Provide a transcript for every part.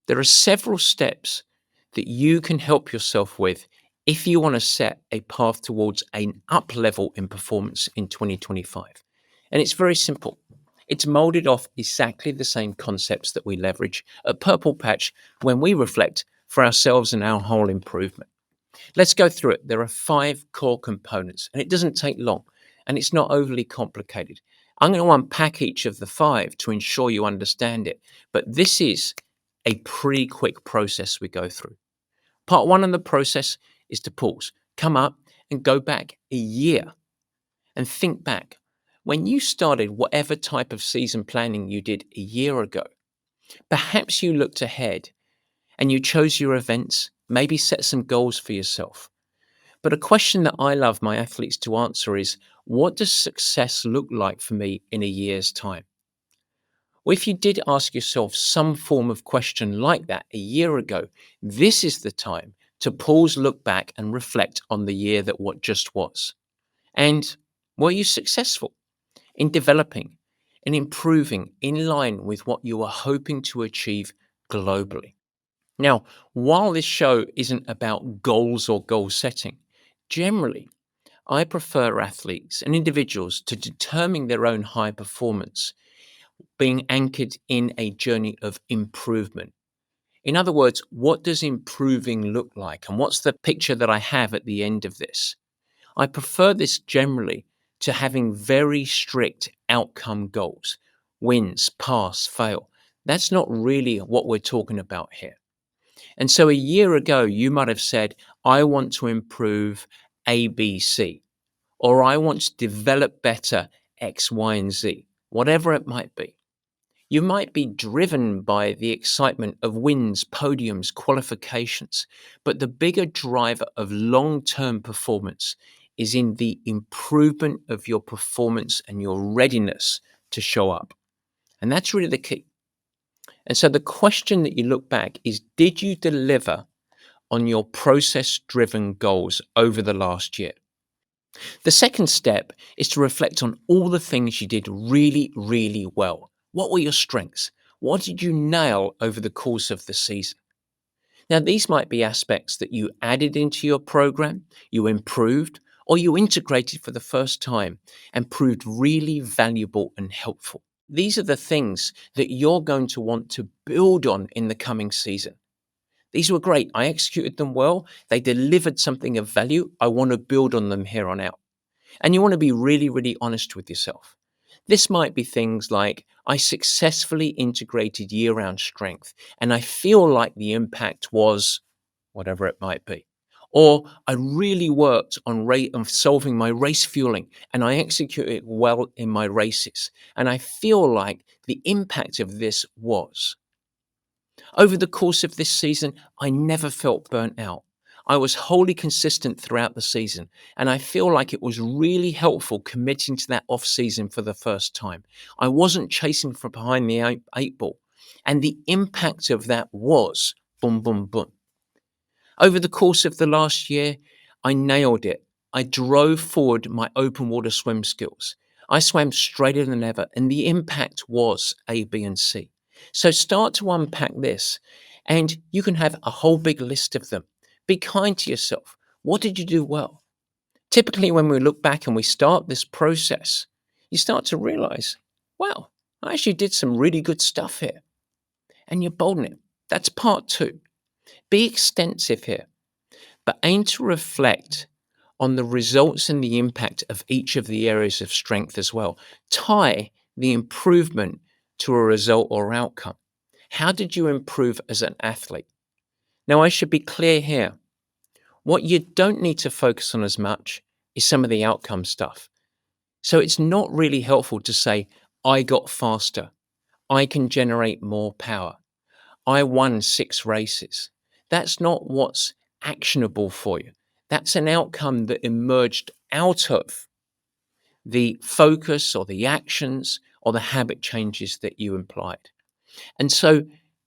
There are several steps that you can help yourself with if you want to set a path towards an up level in performance in 2025. And it's very simple. It's molded off exactly the same concepts that we leverage at Purple Patch when we reflect for ourselves and our whole improvement. Let's go through it. There are 5 core components, and it doesn't take long, and it's not overly complicated. I'm going to unpack each of the 5 to ensure you understand it, but this is a pretty quick process we go through. Part 1 of the process is to pause, come up, and go back a year and think back. When you started whatever type of season planning you did a year ago, perhaps you looked ahead and you chose your events, maybe set some goals for yourself. But a question that I love my athletes to answer is, what does success look like for me in a year's time? Well, if you did ask yourself some form of question like that a year ago, this is the time to pause, look back, and reflect on the year that what just was. And were you successful in developing and improving in line with what you were hoping to achieve globally? Now, while this show isn't about goals or goal setting, generally, I prefer athletes and individuals to determine their own high performance being anchored in a journey of improvement. In other words, what does improving look like? And what's the picture that I have at the end of this? I prefer this generally to having very strict outcome goals: wins, pass, fail. That's not really what we're talking about here. And so a year ago, you might have said, I want to improve ABC, or I want to develop better X, Y, and Z, whatever it might be. You might be driven by the excitement of wins, podiums, qualifications, but the bigger driver of long term performance is in the improvement of your performance and your readiness to show up. And that's really the key. And so the question that you look back is, did you deliver on your process driven goals over the last year? The second step is to reflect on all the things you did really, really well. What were your strengths? What did you nail over the course of the season? Now, these might be aspects that you added into your program, you improved, or you integrated for the first time and proved really valuable and helpful. These are the things that you're going to want to build on in the coming season. These were great. I executed them well. They delivered something of value. I want to build on them here on out. And you want to be really, really honest with yourself. This might be things like, I successfully integrated year round strength, and I feel like the impact was whatever it might be. Or I really worked on solving my race fueling, and I executed well in my races. And I feel like the impact of this was. Over the course of this season, I never felt burnt out. I was wholly consistent throughout the season, and I feel like it was really helpful committing to that off season for the first time. I wasn't chasing from behind the eight ball, and the impact of that was boom, boom, boom. Over the course of the last year, I nailed it. I drove forward my open water swim skills. I swam straighter than ever, and the impact was A, B, and C. So start to unpack this, and you can have a whole big list of them. Be kind to yourself. What did you do well? Typically, when we look back and we start this process, you start to realize, wow, I actually did some really good stuff here. And you're bold in it. That's part 2. Be extensive here, but aim to reflect on the results and the impact of each of the areas of strength as well. Tie the improvement to a result or outcome. How did you improve as an athlete? Now, I should be clear here. What you don't need to focus on as much is some of the outcome stuff. So it's not really helpful to say, I got faster. I can generate more power. I won 6 races. That's not what's actionable for you. That's an outcome that emerged out of the focus or the actions or the habit changes that you implied. And so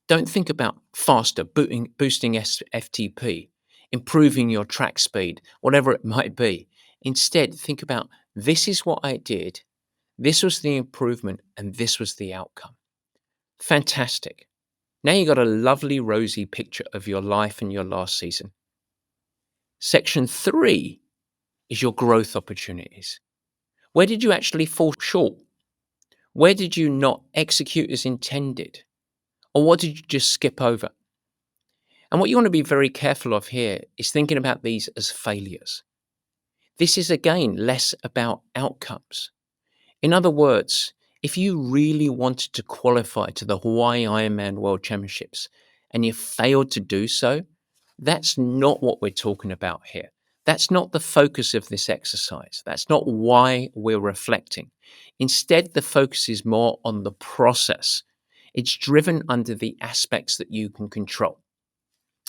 don't think about faster, boosting FTP, improving your track speed, whatever it might be. Instead, think about, this is what I did, this was the improvement, and this was the outcome. Fantastic. Now you got a lovely rosy picture of your life and your last season. Section 3 is your growth opportunities. Where did you actually fall short? Where did you not execute as intended? Or what did you just skip over? And what you want to be very careful of here is thinking about these as failures. This is again less about outcomes. In other words, if you really wanted to qualify to the Hawaii Ironman World Championships and you failed to do so, that's not what we're talking about here. That's not the focus of this exercise. That's not why we're reflecting. Instead, the focus is more on the process. It's driven under the aspects that you can control.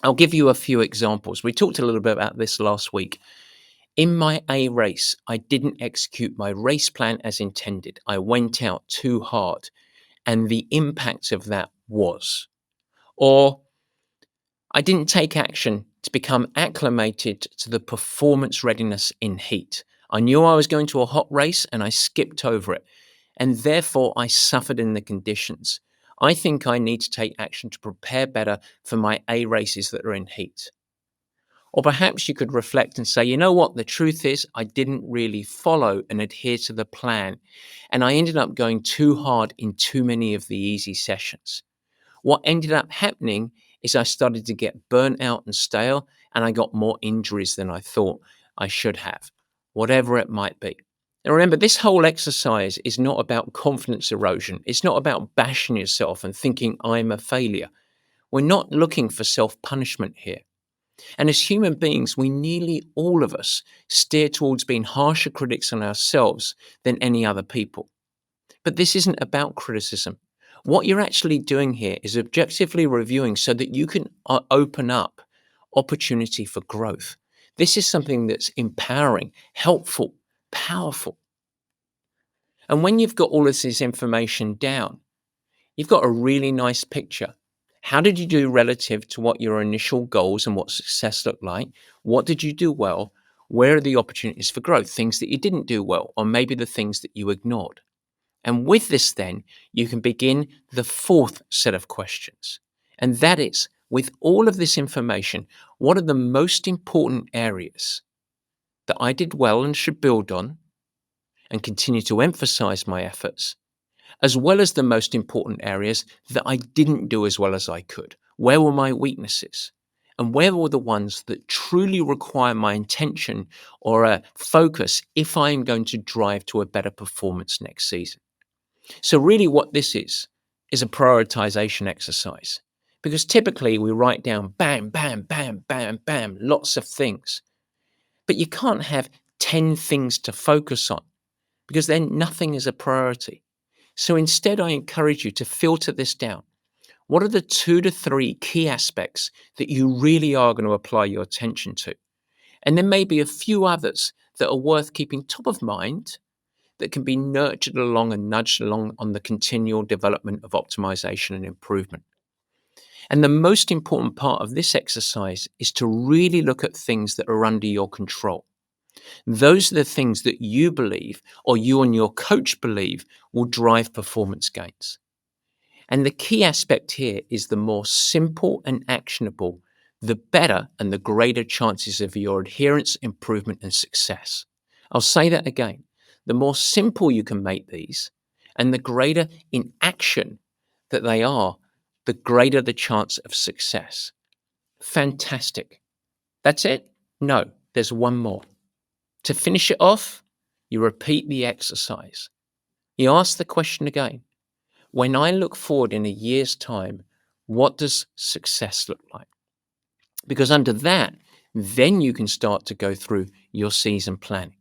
I'll give you a few examples. We talked a little bit about this last week. In my A race, I didn't execute my race plan as intended. I went out too hard, and the impact of that was. Or I didn't take action to become acclimated to the performance readiness in heat. I knew I was going to a hot race and I skipped over it, and therefore I suffered in the conditions. I think I need to take action to prepare better for my A races that are in heat. Or perhaps you could reflect and say, you know what, the truth is, I didn't really follow and adhere to the plan, and I ended up going too hard in too many of the easy sessions. What ended up happening is I started to get burnt out and stale, and I got more injuries than I thought I should have, whatever it might be. And remember, this whole exercise is not about confidence erosion. It's not about bashing yourself and thinking I'm a failure. We're not looking for self-punishment here. And as human beings, we nearly all of us steer towards being harsher critics on ourselves than any other people. But this isn't about criticism. What you're actually doing here is objectively reviewing so that you can open up opportunity for growth. This is something that's empowering, helpful, powerful. And when you've got all of this information down, you've got a really nice picture. How did you do relative to what your initial goals and what success looked like? What did you do well? Where are the opportunities for growth? Things that you didn't do well, or maybe the things that you ignored. And with this, then, you can begin the fourth set of questions. And that is, with all of this information, what are the most important areas that I did well and should build on and continue to emphasize my efforts, as well as the most important areas that I didn't do as well as I could? Where were my weaknesses? And where were the ones that truly require my intention or a focus if I'm going to drive to a better performance next season? So really what this is a prioritization exercise, because typically we write down bam, bam, bam, bam, bam, lots of things, but you can't have 10 things to focus on because then nothing is a priority. So instead, I encourage you to filter this down. What are the 2 to 3 key aspects that you really are going to apply your attention to? And then maybe a few others that are worth keeping top of mind that can be nurtured along and nudged along on the continual development of optimization and improvement. And the most important part of this exercise is to really look at things that are under your control. Those are the things that you believe or you and your coach believe will drive performance gains. And the key aspect here is the more simple and actionable, the better and the greater chances of your adherence, improvement, and success. I'll say that again. The more simple you can make these and the greater in action that they are, the greater the chance of success. Fantastic. That's it? No, there's one more. To finish it off, you repeat the exercise. You ask the question again. When I look forward in a year's time, what does success look like? Because under that, then you can start to go through your season planning.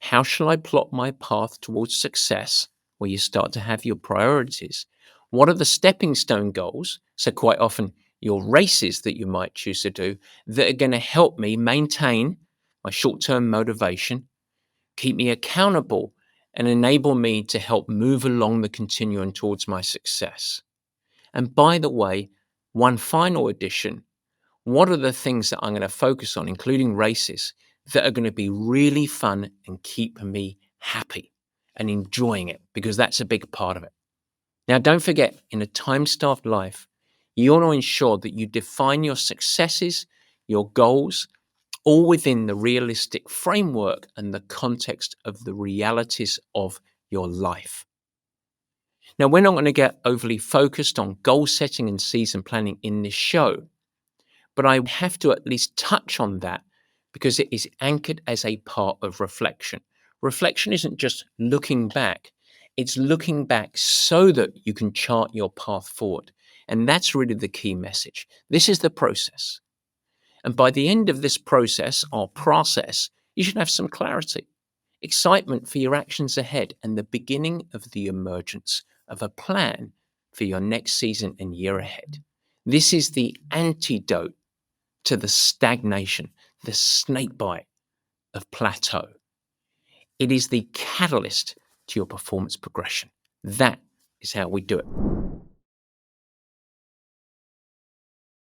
How shall I plot my path towards success? Where you start to have your priorities. What are the stepping stone goals? So quite often your races that you might choose to do that are going to help me maintain my short-term motivation, keep me accountable, and enable me to help move along the continuum towards my success. And by the way, one final addition, what are the things that I'm going to focus on, including races, that are going to be really fun and keep me happy and enjoying it? Because that's a big part of it. Now, don't forget, in a time-starved life, You want to ensure that you define your successes, your goals, all within the realistic framework and the context of the realities of your life. Now, we're not going to get overly focused on goal setting and season planning in this show, but I have to at least touch on that because it is anchored as a part of reflection. Reflection isn't just looking back, it's looking back so that you can chart your path forward. And that's really the key message. This is the process. And by the end of this process or process, you should have some clarity, excitement for your actions ahead, and the beginning of the emergence of a plan for your next season and year ahead. This is the antidote to the stagnation, the snakebite of plateau. It is the catalyst to your performance progression. That is how we do it.